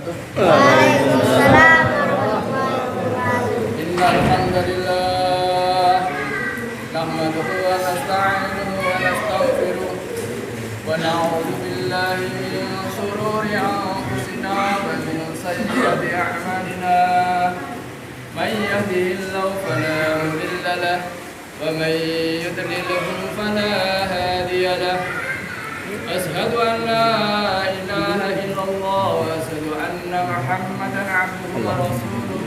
wabarakatuh. Waalaikumsalam warahmatullahi wabarakatuh. Innal hamdalillah nahmaduhu wa nasta'inuhu wa nastaghfiruh wa na'udzu billahi min shururi anfusina wa min sayyiati a'malina. Man yahdihillahu fala mudilla lahu wa man yudlilhu fala hadiya lahu. أشهد أن لا إله إلا الله وأشهد أن محمدا عبده ورسوله.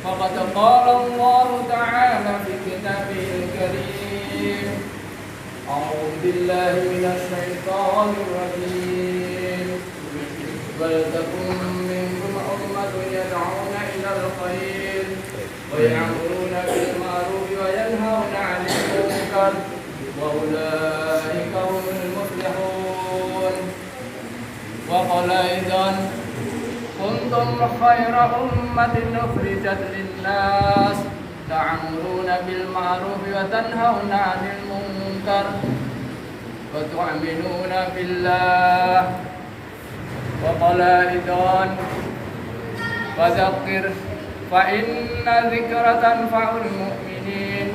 فقد قال الله تعالى في كتابه الكريم: أعوذ بالله من الشيطان الرجيم. ولتكن منكم أمة يدعون إلى الخير ويأمرون بالمعروف وينهون عن المنكر وأولئك هم المفلحون. وقال أيضا: كنتم خير أمة أخرجت للناس تأمرون بالمعروف وتنهون عن المنكر وتؤمنون بالله. وقال أيضا: فذكر فإن الذكر تنفع المؤمنين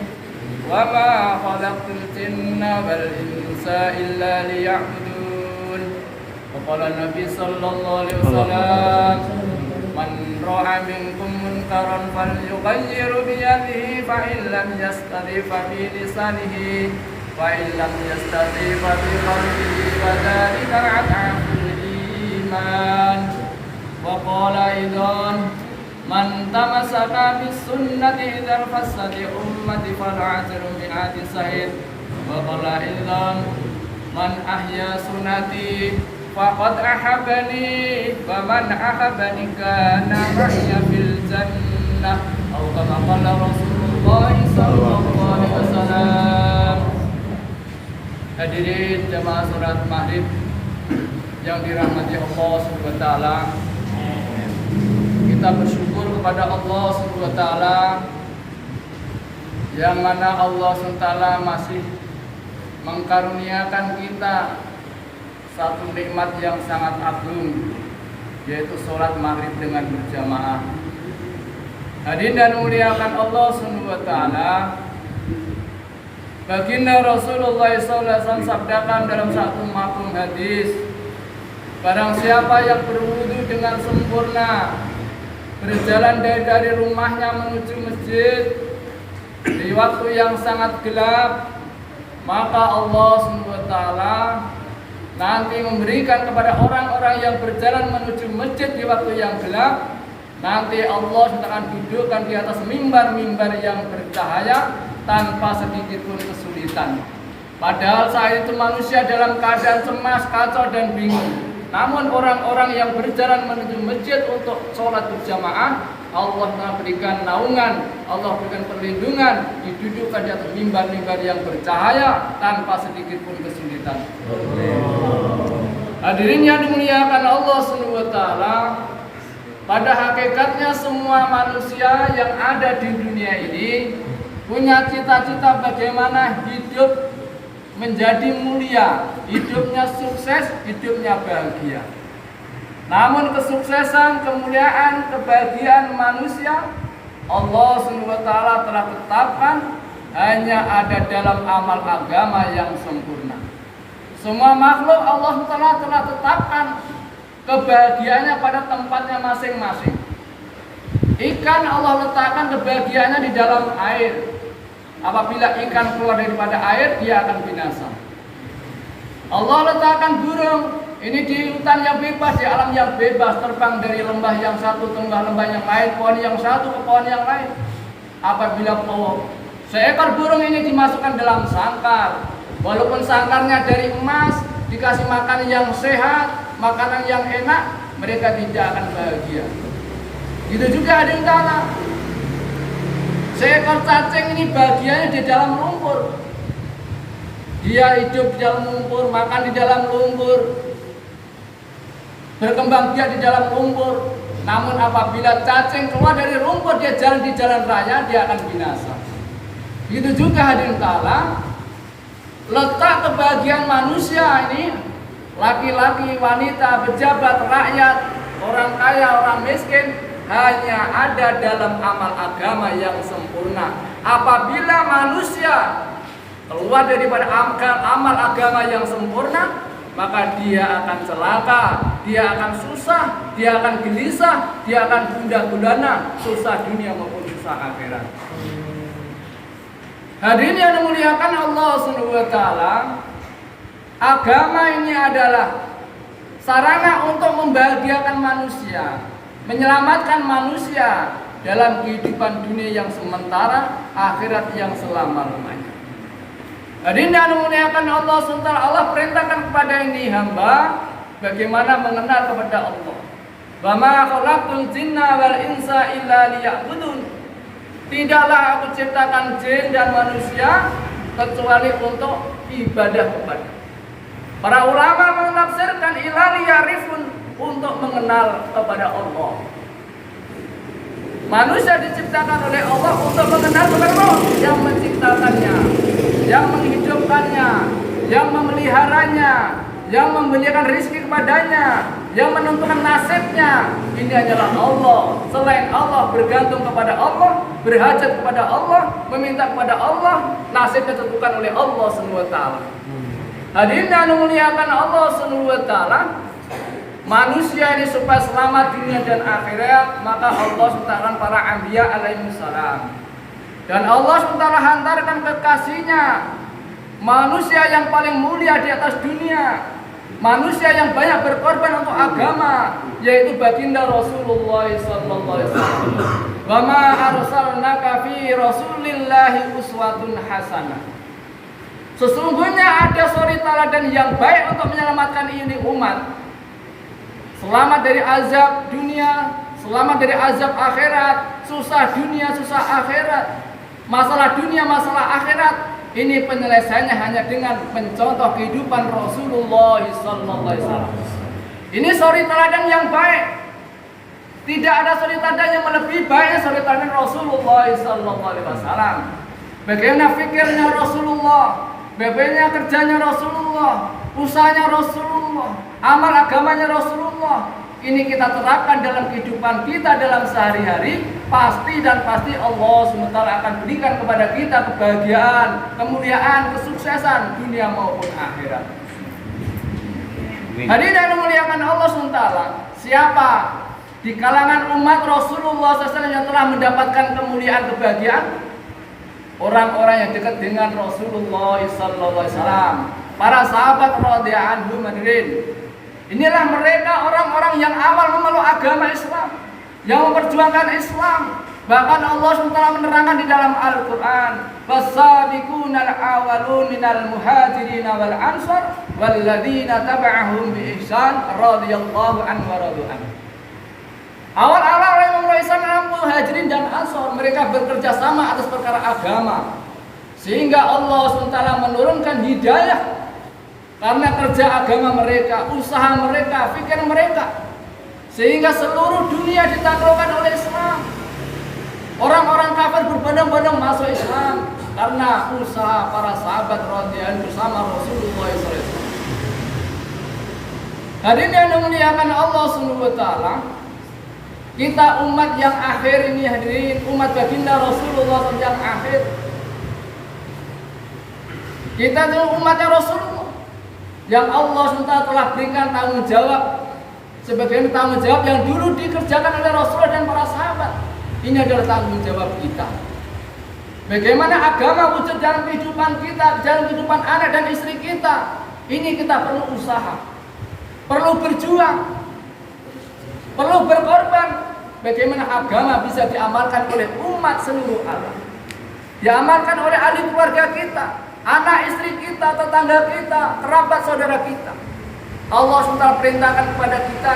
وما خلقت الجن والإنس إلا ليعبدون. وقال النبي صلى الله عليه وسلم: من رأى منكم منكرا فليغير بيده فإن لم يستطع فبلسانه فإن لم يستطع فبقلبه وذلك أضعف الإيمان. وقال أيضا: من تمسك بالسنة إذا فسد أمتي فالعجر مئات شهيد. وقال أيضا: من أحيا سنتي فقد أحبني ومن أحبني كان معي في الجنة أو كما قال رسول الله صلى الله عليه وسلم. Hadirin jemaah surat Maghrib yang dirahmati Allah Subhanahu wa taala. Kita bersyukur kepada Allah Subhanahu wa taala yang mana Allah Subhanahu wa taala masih mengkaruniakan kita satu nikmat yang sangat agung, yaitu sholat maghrib dengan berjamaah. Hadirin dan muliakan Allah Subhanahu wa taala, baginda Rasulullah SAW sabdakan dalam satu mafhum hadis: barang siapa yang berwudu dengan sempurna, berjalan dari rumahnya menuju masjid di waktu yang sangat gelap, maka Allah SWT nanti memberikan kepada orang-orang yang berjalan menuju masjid di waktu yang gelap, nanti Allah akan dudukkan di atas mimbar-mimbar yang bercahaya tanpa sedikit pun kesulitan. Padahal saat itu manusia dalam keadaan cemas, kacau dan bingung. Namun orang-orang yang berjalan menuju masjid untuk sholat berjamaah, Allah memberikan naungan, Allah berikan perlindungan, didudukkan di atas mimbar-mimbar yang bercahaya tanpa sedikit pun kesulitan. Hadirin yang dimuliakan Allah SWT, pada hakikatnya semua manusia yang ada di dunia ini punya cita-cita bagaimana hidup menjadi mulia, hidupnya sukses, hidupnya bahagia. Namun kesuksesan, kemuliaan, kebahagiaan manusia Allah SWT telah tetapkan hanya ada dalam amal agama yang sempurna. Semua makhluk Allah telah tetapkan kebahagiaannya pada tempatnya masing-masing. Ikan Allah letakkan kebahagiaannya di dalam air. Apabila ikan keluar daripada air, dia akan binasa. Allah letakkan burung ini di hutan yang bebas, di alam yang bebas, terbang dari lembah yang satu ke lembah yang lain, pohon yang satu ke pohon yang lain. Apabila seekor burung ini dimasukkan dalam sangkar, walaupun sangkarnya dari emas, dikasih makan yang sehat, makanan yang enak, mereka tidak akan bahagia. Itu juga ada yang tanah. Seekor cacing ini bahagianya di dalam lumpur. Dia hidup di dalam lumpur, makan di dalam lumpur, berkembang biak di dalam lumpur. Namun apabila cacing keluar dari lumpur, dia jalan di jalan raya, dia akan binasa. Itu juga hadirin ta'ala, letak kebahagiaan manusia ini, laki-laki, wanita, pejabat, rakyat, orang kaya, orang miskin hanya ada dalam amal agama yang sempurna. Apabila manusia keluar daripada amal agama yang sempurna, maka dia akan celaka, dia akan susah, dia akan gelisah, dia akan gundah gulana, susah dunia maupun susah akhirat. Hadirin yang dimuliakan Allah Subhanahu wa taala, agama ini adalah sarana untuk membahagiakan manusia, menyelamatkan manusia dalam kehidupan dunia yang sementara, akhirat yang selama-lamanya. Hadirin yang dimuliakan Allah SWT, Allah perintahkan kepada ini hamba bagaimana mengenal kepada Allah. Wa ma khalaqtul jinna wal insa illa liya'budun. Tidaklah aku ciptakan jin dan manusia kecuali untuk ibadah kepada. Para ulama menafsirkan illa liya'rifun, untuk mengenal kepada Allah. Manusia diciptakan oleh Allah untuk mengenal kepada Allah yang menciptakannya, yang menghidupkannya, yang memeliharanya, yang memberikan rezeki kepadanya, yang menentukan nasibnya. Ini adalah Allah. Selain Allah, bergantung kepada Allah, berhajat kepada Allah, meminta kepada Allah, nasibnya ditentukan oleh Allah Subhanahu wa taala. Hadirin yang dimuliakan Allah Subhanahu wa taala, manusia ini supaya selamat dunia dan akhirat, maka Allah SWT para anbiya alaihissalam. Dan Allah SWT hantarkan kekasihnya, manusia yang paling mulia di atas dunia, manusia yang banyak berkorban untuk agama, yaitu baginda Rasulullah SAW. Wa ma arsalnaka fi rasulillahi uswatun hasanah. Sesungguhnya ada suri teladan yang baik untuk menyelamatkan ini umat. Selamat dari azab dunia, selamat dari azab akhirat, susah dunia, susah akhirat. Masalah dunia, masalah akhirat, ini penyelesaiannya hanya dengan mencontoh kehidupan Rasulullah SAW. Ini suri teladan yang baik. Tidak ada suri teladan yang melebihi baiknya suri teladan Rasulullah SAW. Bagaimana fikirnya Rasulullah, bagaimana kerjanya Rasulullah, usahanya Rasulullah, amal agamanya Rasulullah. Ini kita terapkan dalam kehidupan kita dalam sehari-hari, pasti dan pasti Allah SWT akan berikan kepada kita kebahagiaan, kemuliaan, kesuksesan dunia maupun akhirat. Hadirin yang dimuliakan Allah SWT, siapa di kalangan umat Rasulullah SAW yang telah mendapatkan kemuliaan, kebahagiaan? Orang-orang yang dekat dengan Rasulullah SAW, para sahabat radhiyallahu anhum. Hadirin, inilah mereka orang-orang yang awal memeluk agama Islam, yang memperjuangkan Islam. Bahkan Allah SWT menerangkan di dalam Al-Quran, was-sabiqunal awwalun minal muhajirin wal ansar walladzina taba'ahum bi ihsan radhiyallahu anhu wa radu anhu. Awal-awal orang yang memeluk Islam adalah muhajirin dan ansar. Mereka bekerja sama atas perkara agama, sehingga Allah SWT menurunkan hidayah karena kerja agama mereka, usaha mereka, fikir mereka, sehingga seluruh dunia ditaklukkan oleh Islam. Orang-orang kafir berbondong-bondong masuk Islam karena usaha para sahabat radhiyallahu bersama Rasulullah SAW. Hadirin yang dimuliakan Allah Subhanahu wa taala, kita umat yang akhir ini, hadirin, umat baginda Rasulullah SAW yang akhir. Kita itu umatnya Rasulullah yang Allah SWT telah berikan tanggung jawab sebagai tanggung jawab yang dulu dikerjakan oleh Rasulullah dan para sahabat. Ini adalah tanggung jawab kita. Bagaimana agama wujud dalam kehidupan kita, dalam kehidupan anak dan istri kita. Ini kita perlu usaha, perlu berjuang, perlu berkorban. Bagaimana agama bisa diamalkan oleh umat seluruh alam, diamalkan oleh ahli keluarga kita, anak istri kita, tetangga kita, kerabat saudara kita. Allah SWT perintahkan kepada kita,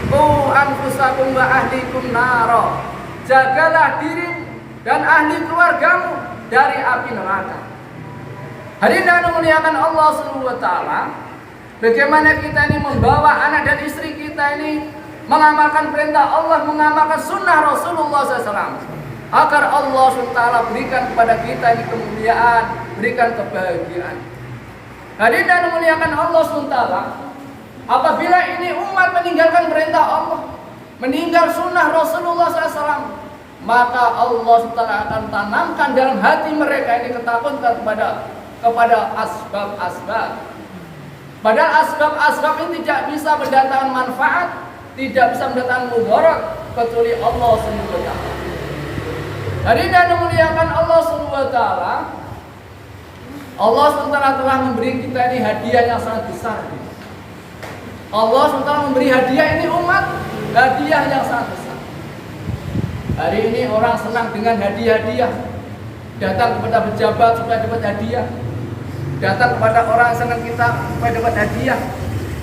qu anfusakum wa ahlikum naro. Jagalah diri dan ahli keluargamu dari api neraka. Hadirin yang dimuliakan Allah SWT, bagaimana kita ini membawa anak dan istri kita ini mengamalkan perintah Allah, mengamalkan sunnah Rasulullah SAW, agar Allah SWT berikan kepada kita ini kemuliaan, berikan kebahagiaan. Hadirin yang dimuliakan Allah SWT, Apabila ini umat meninggalkan perintah Allah, meninggal sunnah Rasulullah SAW, maka Allah SWT akan tanamkan dalam hati mereka ini ketakutan kepada asbab-asbab. Padahal asbab-asbab ini tidak bisa mendatangkan manfaat, tidak bisa mendatangkan mudarat kecuali Allah SWT. Hari ini dimuliakan Allah SWT. Allah SWT telah memberi kita ini hadiah yang sangat besar. Allah SWT memberi hadiah ini umat, hadiah yang sangat besar. Hari ini orang senang dengan hadiah-hadiah, datang kepada pejabat supaya dapat hadiah, datang kepada orang senang kita supaya dapat hadiah.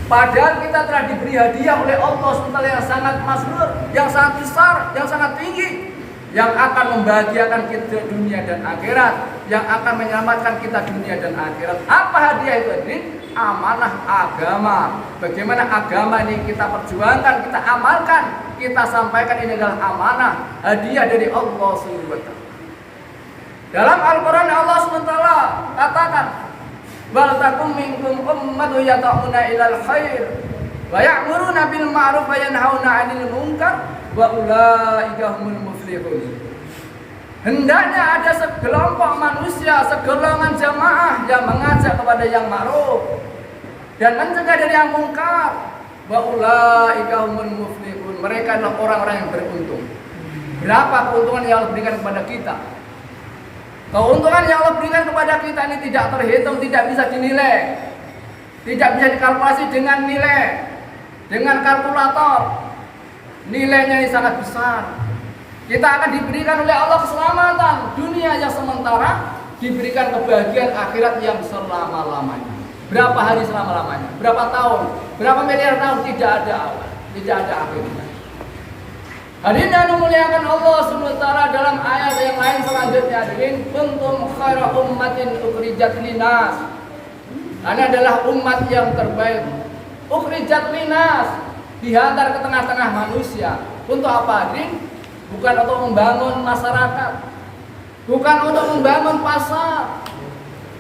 Padahal kita telah diberi hadiah oleh Allah SWT yang sangat masyhur, yang sangat besar, yang sangat tinggi, yang akan membahagiakan kita dunia dan akhirat, yang akan menyelamatkan kita dunia dan akhirat. Apa hadiah itu? Ini amanah agama. Bagaimana agama ini kita perjuangkan, kita amalkan, kita sampaikan, ini adalah amanah, hadiah dari Allah SWT. Dalam Al-Quran Allah SWT katakan, wal takum minkum ummatun yad'una ilal khair wa ya'muruna bil ma'ruf wa yanhauna 'anil munkar wa ulaika humul muflihun. Hendaknya ada sekelompok manusia, segolongan jamaah yang mengajak kepada yang ma'ruf dan mencegah dari yang mungkar. Wa ulaika humul muflihun. Mereka adalah orang-orang yang beruntung. Berapa keuntungan yang Allah berikan kepada kita? Keuntungan yang Allah berikan kepada kita ini tidak terhitung, tidak bisa dinilai, tidak bisa dikalkulasi dengan nilai, dengan kalkulator. Nilainya ini sangat besar. Kita akan diberikan oleh Allah keselamatan dunia yang sementara, diberikan kebahagiaan akhirat yang selama-lamanya. Berapa hari selama-lamanya? Berapa tahun? Berapa miliar tahun? Tidak ada awal, tidak ada akhirnya. Hadirin yang dimuliakan Allah SWT dalam ayat yang lain selanjutnya, hadirin, kuntum khaira ummatin ukhrijat linas. Ini adalah umat yang terbaik. Ukhrijat linas, dihantar ke tengah-tengah manusia. Untuk apa, hadirin? Bukan untuk membangun masyarakat, bukan untuk membangun pasar,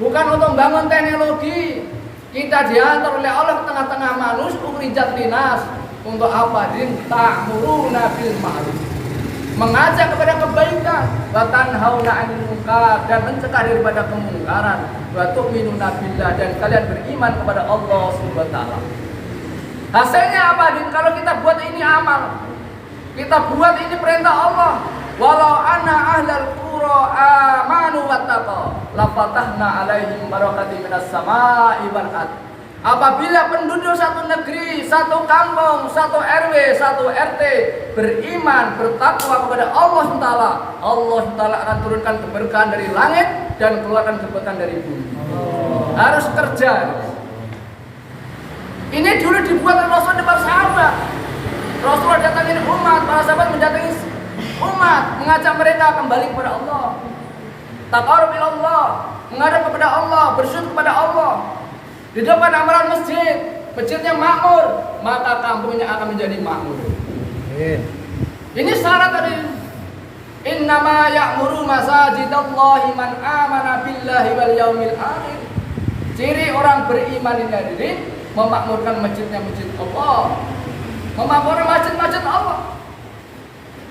bukan untuk membangun teknologi. Kita diantar oleh Allah ke tengah-tengah manusia, ukhrijat linas. Untuk apa? Ta'muruna bil ma'ruf, mengajak kepada kebaikan, wa tanhauna 'anil munkar, dan mencegah daripada kemungkaran, wa tu'minuna billah, dan kalian beriman kepada Allah Subhanahu wa taala. Hasilnya apa, Din? Kalau kita buat ini amal, kita buat ini perintah Allah. Walau anna ahlal qura amanu wattaqau la fatahna 'alaihim barakatin minas sama'i wal ardh. Apabila penduduk satu negeri, satu kampung, satu RW, satu RT beriman, bertakwa kepada Allah SWT, Allah SWT akan turunkan keberkahan dari langit dan keluarkan keberkahan dari bumi. Harus kerja. Ini dulu dibuat oleh Rasul dan para sahabat. Rasulullah datangin umat, para sahabat mendatangi umat, mengajak mereka kembali kepada Allah, taqarrub ila Allah, menghadap kepada Allah, bersyukur kepada Allah. Di depan amalan masjid, masjidnya makmur, maka kampungnya akan menjadi makmur. Ini syarat dari innama ya'muru masajidallahi man amana billahi wal yaumil akhir. Ciri orang beriman ini hadirin, memakmurkan masjidnya masjid Allah, memakmurkan masjid-masjid Allah.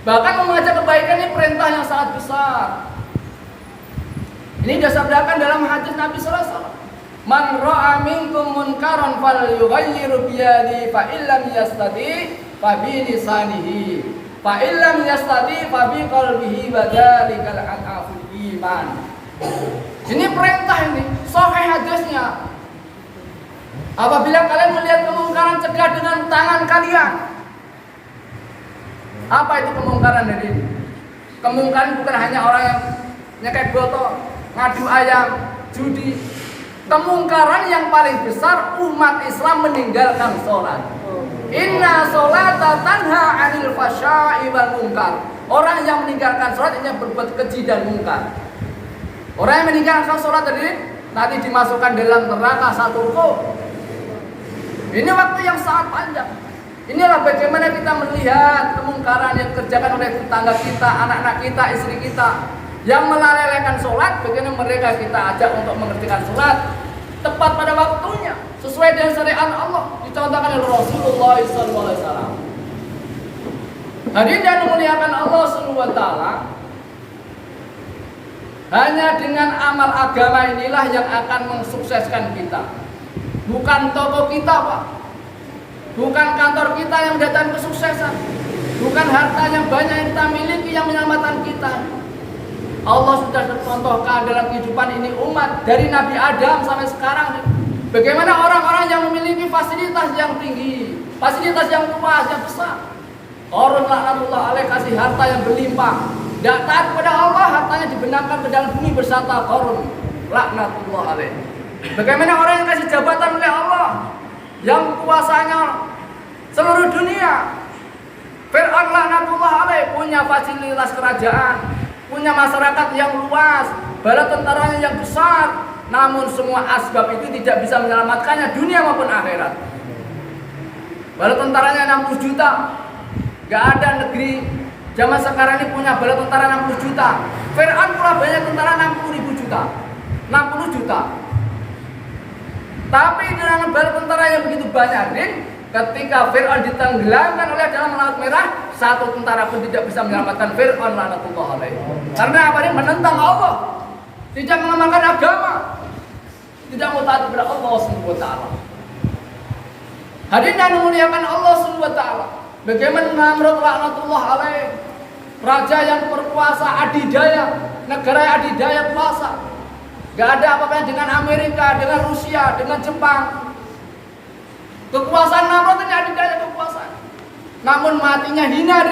Bahkan mengajak kebaikan ini perintah yang sangat besar. Ini disabdakan dalam hadis Nabi sallallahu alaihi wasallam. Man ra'a minkum munkaran falyughayyir bi yadihi fa illam yastati fa bi lisanihi fa illam yastati fa bi qalbihi wa dzalikal aqaful iman. Ini perintah ini, sahih hadisnya. Apabila kalian melihat kemungkaran, cegah dengan tangan kalian. Apa itu kemungkaran dari ini? Kemungkaran bukan hanya orang yang nyekek botol, ngadu ayam, judi. Kemungkaran yang paling besar umat Islam meninggalkan sholat. Inna sholata tanha 'anil fasya'i wal munkar. Orang yang meninggalkan sholat ini berbuat keji dan mungkar. Orang yang meninggalkan sholat tadi nanti dimasukkan dalam neraka satu ruko. Ini waktu yang sangat panjang. Inilah bagaimana kita melihat kemungkaran yang dikerjakan oleh tetangga kita, anak-anak kita, istri kita yang melalaikan sholat. Bagaimana mereka kita ajak untuk mengerjakan sholat tepat pada waktunya, sesuai sesuai dengan syariat Allah dicontohkan oleh Rasulullah SAW. Hadirin yang dimuliakan Allah Subhanahu wa taala, hanya dengan amal agama inilah yang akan mensukseskan kita. Bukan toko kita, Pak. Bukan kantor kita yang mendatangkan kesuksesan. Bukan harta yang banyak yang kita miliki yang menyelamatkan kita. Allah sudah contohkan dalam kehidupan ini umat dari Nabi Adam sampai sekarang. Bagaimana orang-orang yang memiliki fasilitas yang tinggi, fasilitas yang luas, yang besar. Qarun laknatullah alaih kasih harta yang berlimpah. Tidak taat kepada Allah, hartanya dibenamkan ke dalam bumi bersama Qarun laknatullah alaih. Bagaimana orang yang kasih jabatan oleh Allah, yang kuasanya seluruh dunia. Fir'aun laknatullah alaih punya fasilitas kerajaan, punya masyarakat yang luas, bala tentaranya yang besar. Namun semua asbab itu tidak bisa menyelamatkannya dunia maupun akhirat. Bala tentaranya 60 juta. Gak ada negeri zaman sekarang ini punya bala tentara 60 juta. Fir'aun pula banyak tentara 60.000 juta. 60 juta. Tapi dengan bala tentara yang begitu banyak, ketika Fir'aun ditenggelamkan oleh dalam Laut Merah, satu tentara pun tidak bisa menyelamatkan Fir'aun laknatullah alaih. Karena apa? Dia menentang Allah, tidak mengamalkan agama, tidak mau taat kepada Allah Subhanahu wa taala. Hadirin yang dimuliakan Allah Subhanahu wa taala, bagaimana Namrud laknatullah alaih, raja yang berkuasa adidaya, negara adidaya kuasa. Gak ada apa-apa dengan Amerika, dengan Rusia, dengan Jepang. Kekuasaan Namrud ini adidaya kekuasaan. Namun matinya hina,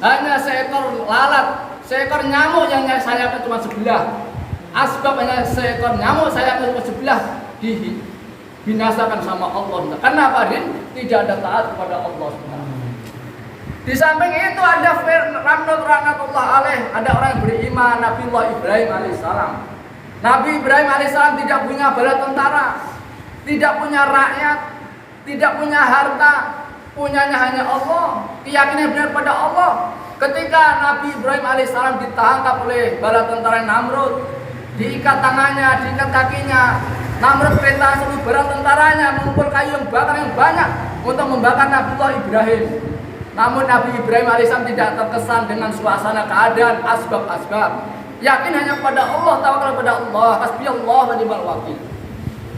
hanya seekor lalat, seekor nyamuk yang sayapnya cuma sebelah. Asbab hanya seekor nyamuk sayapnya cuma sebelah dibinasakan sama Allah. Kenapa, tidak ada taat kepada Allah. Di samping itu ada Namrud laknatullah alaih, ada orang yang beriman Nabiullah Ibrahim alaihissalam. Nabi Ibrahim alaihissalam tidak punya bala tentara, tidak punya rakyat, tidak punya harta, punyanya hanya Allah. Keyakinan benar pada Allah. Ketika Nabi Ibrahim alaihissalam ditangkap oleh bala tentara Namrud, diikat tangannya, diikat kakinya. Namrud perintah seluruh bala tentaranya mengumpul kayu yang bakar yang banyak untuk membakar Nabiullah Ibrahim. Namun Nabi Ibrahim alaihissalam tidak terkesan dengan suasana keadaan asbab-asbab. Yakin hanya kepada Allah, tawakal kepada Allah, hasbiyallah wa ni'mal wakil.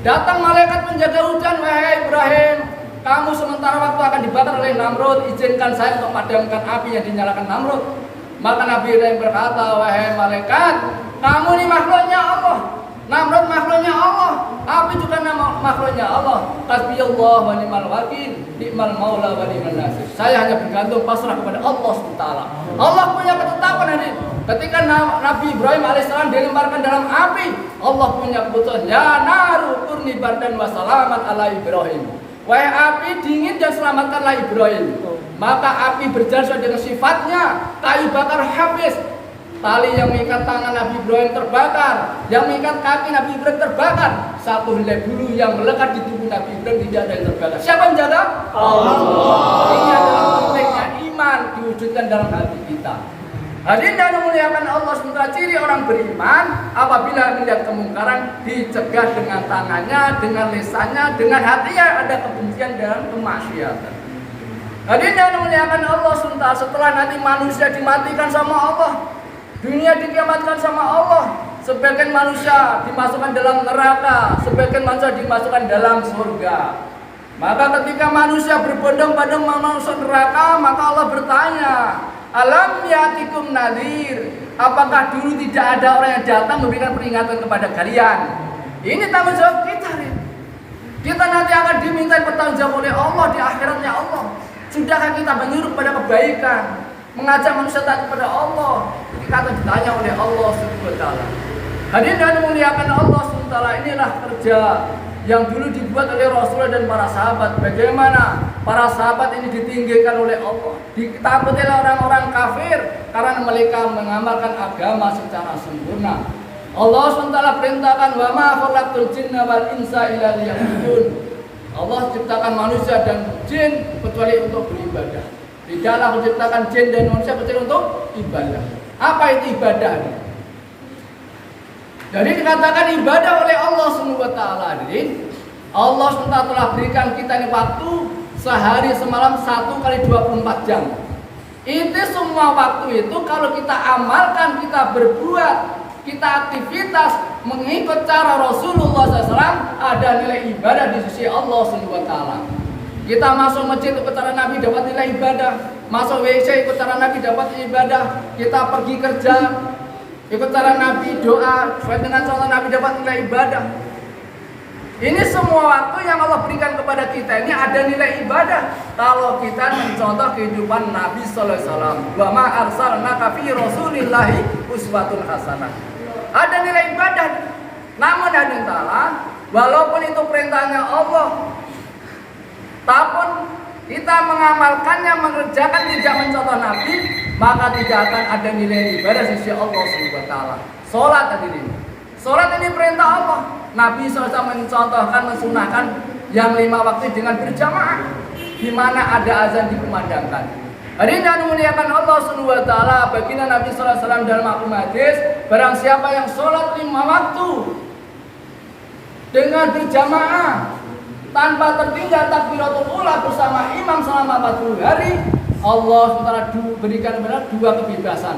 Datang malaikat penjaga hujan, wahai Ibrahim, kamu sementara waktu akan dibakar oleh Namrud, izinkan saya untuk memadamkan api yang dinyalakan Namrud. Maka Nabi Ibrahim berkata, wahai malaikat, kamu ini makhluknya Allah, Namrud makhluknya Allah, api juga makhluknya Allah. Hasbiyallah wa ni'mal wakil, ni'mal maula wa ni'mal nasir. Saya hanya bergantung pasrah kepada Allah SWT. Allah punya ketetapan hari. Ketika Nabi Ibrahim alaihissalam dilemparkan dalam api, Allah punya keputusan, ya naru kurni bardan wa salaman ala Ibrahim. Wahai api, dingin dan selamatkanlah Ibrahim. Maka api berjalan sesuai dengan sifatnya, kayu bakar habis. Tali yang mengikat tangan Nabi Ibrahim terbakar, yang mengikat kaki Nabi Ibrahim terbakar. Satu helai bulu yang melekat di tubuh Nabi Ibrahim tidak ada yang terbakar. Siapa yang jaga? Allah. Ini adalah pentingnya iman diwujudkan dalam hati kita. Hadirin yang dimuliakan Allah SWT, ciri orang beriman apabila melihat kemungkaran dicegah dengan tangannya, dengan lisannya, dengan hatinya, ada kebencian dan kemaksiatan. Hadirin yang dimuliakan Allah SWT, setelah nanti manusia dimatikan sama Allah, dunia dikiamatkan sama Allah, sebagian manusia dimasukkan dalam neraka, sebagian manusia dimasukkan dalam surga. Maka ketika manusia berbondong-bondong masuk neraka, maka Allah bertanya, alam yatikum nadhir, apakah dulu tidak ada orang yang datang memberikan peringatan kepada kalian? Ini tanggung jawab kita. Kita nanti akan diminta bertanggung jawab oleh Allah di akhiratnya Allah. Sudahkah kita menyuruh pada kebaikan, mengajak manusia taat kepada Allah? Kita akan ditanya oleh Allah Subhanahu wa taala. Hadirin yang dimuliakan Allah Subhanahu wa taala, inilah kerja yang dulu dibuat oleh Rasulullah dan para sahabat. Bagaimana para sahabat ini ditinggikan oleh Allah, ditakuti oleh orang-orang kafir karena mereka mengamalkan agama secara sempurna. Allah SWT perintahkan, wa ma khalaqtul jinna wal insa illa liya'budun. Allah ciptakan manusia dan jin kecuali untuk beribadah. Tidaklah menciptakan jin dan manusia kecuali untuk ibadah. Apa itu ibadah? Jadi dikatakan ibadah oleh Allah SWT. Allah SWT telah berikan kita ini waktu sehari semalam 1 kali 24 jam. Itu semua waktu itu kalau kita amalkan, kita berbuat, kita aktivitas mengikut cara Rasulullah SAW, ada nilai ibadah di sisi Allah SWT. Kita masuk masjid ikut cara Nabi dapat nilai ibadah, masuk WC ikut cara Nabi dapat ibadah, kita pergi kerja ikut cara Nabi, doa sesuai dengan contoh Nabi dapat nilai ibadah. Ini semua waktu yang Allah berikan kepada kita ini ada nilai ibadah kalau kita mencontoh kehidupan Nabi sallallahu alaihi wasallam. Wa ma arsalnaka fi rasulillahi uswatun hasanah. Ada nilai ibadah. Namun hadirin taala, walaupun itu perintahnya Allah, tapi kita mengamalkannya, mengerjakan tidak mencontoh Nabi, maka tidak akan ada nilai ibadah sisi Allah Subhanahu wa taala. Salat hadirin. Salat ini perintah Allah. Nabi SAW mencontohkan, mensunahkan yang 5 waktu dengan berjamaah, di mana ada azan dikumandangkan. Hadirin yang dimuliakan Allah Subhanahu wa taala, baginda Nabi SAW dalam hadis, barang siapa yang sholat 5 waktu dengan berjamaah tanpa tertinggal takbiratul ula bersama imam selama 40 hari, Allah SWT berikan kepada 2 kebebasan.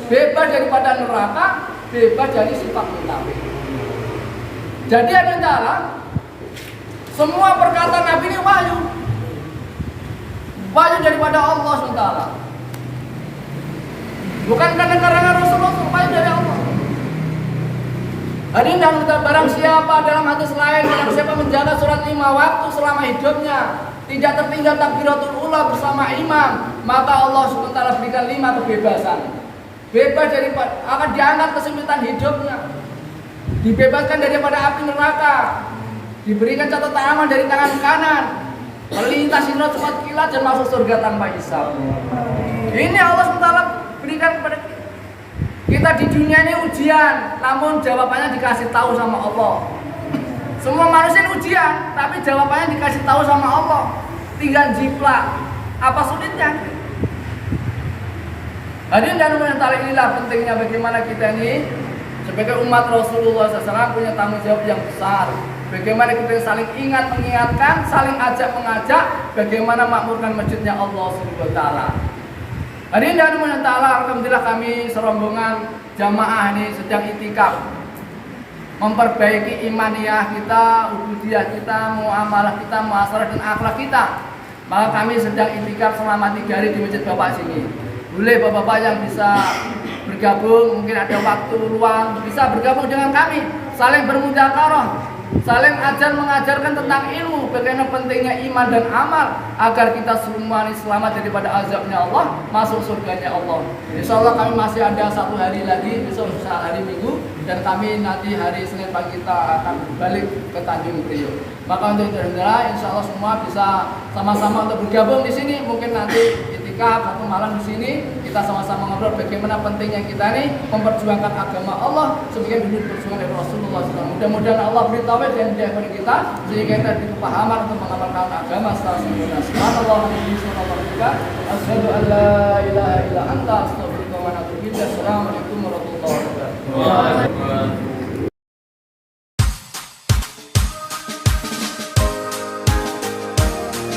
Bebas daripada neraka, bebas dari sifat munafik. Jadi ada cara, semua perkataan Nabi ini wahyu daripada Allah SWT. Bukan karena karangan Rasulullah, wahyu dari Allah. Hadirin dan barang siapa dalam hadis lain, barang siapa menjaga sholat 5 waktu selama hidupnya, tidak tertinggal takbiratul ula bersama imam, maka Allah SWT berikan 5 kebebasan. Bebas daripada, akan diangkat kesempitan hidupnya, dibebaskan daripada api neraka, diberikan catatan amal dari tangan kanan, melintas sirat cepat kilat dan masuk surga tanpa hisab. Ini Allah SWT berikan kepada kita. Kita di dunia ini ujian, namun jawabannya dikasih tahu sama Allah. Semua manusia ini ujian, tapi jawabannya dikasih tahu sama Allah. Tinggal jiplak. Apa sulitnya? Hadirin dan hadirat taala, inilah pentingnya bagaimana kita ini sebagai umat Rasulullah SAW punya tanggung jawab yang besar. Bagaimana kita saling ingat mengingatkan, saling ajak mengajak, bagaimana makmurkan masjidnya Allah Subhanahu wa taala. Hadirin dan hadirat taala, alhamdulillah kami serombongan jamaah ini sedang itikaf, memperbaiki imaniyah kita, ubudiyah kita, muamalah kita, muasarah dan akhlak kita. Maka kami sedang itikaf selama 3 hari di masjid Bapak sini. Boleh bapak-bapak yang bisa bergabung, mungkin ada waktu luang, bisa bergabung dengan kami, saling bermudzakarah, saling ajar mengajarkan tentang ilmu, bagaimana pentingnya iman dan amal agar kita semua ini selamat daripada azabnya Allah, masuk surganya Allah. Insya Allah kami masih ada 1 hari lagi, besok hari Minggu, dan kami nanti hari Senin pagi kita akan balik ke Tanjung Priok. Maka untuk itu insya Allah semua bisa sama-sama untuk bergabung di sini, mungkin nanti satu malam di sini kita sama-sama ngobrol bagaimana pentingnya kita ini memperjuangkan agama Allah sebagai bentuk perjuangan dari Rasulullah SAW. Mudah-mudahan Allah beri taufik dan hidayah kepada kita sehingga kita diberi kepahaman untuk mengamalkan agama secara sempurna. Subhanallah wa bihamdihi, asyhadu an la ilaha illa anta, astaghfiruka wa atubu ilaik. Assalamualaikum warahmatullahi wabarakatuh.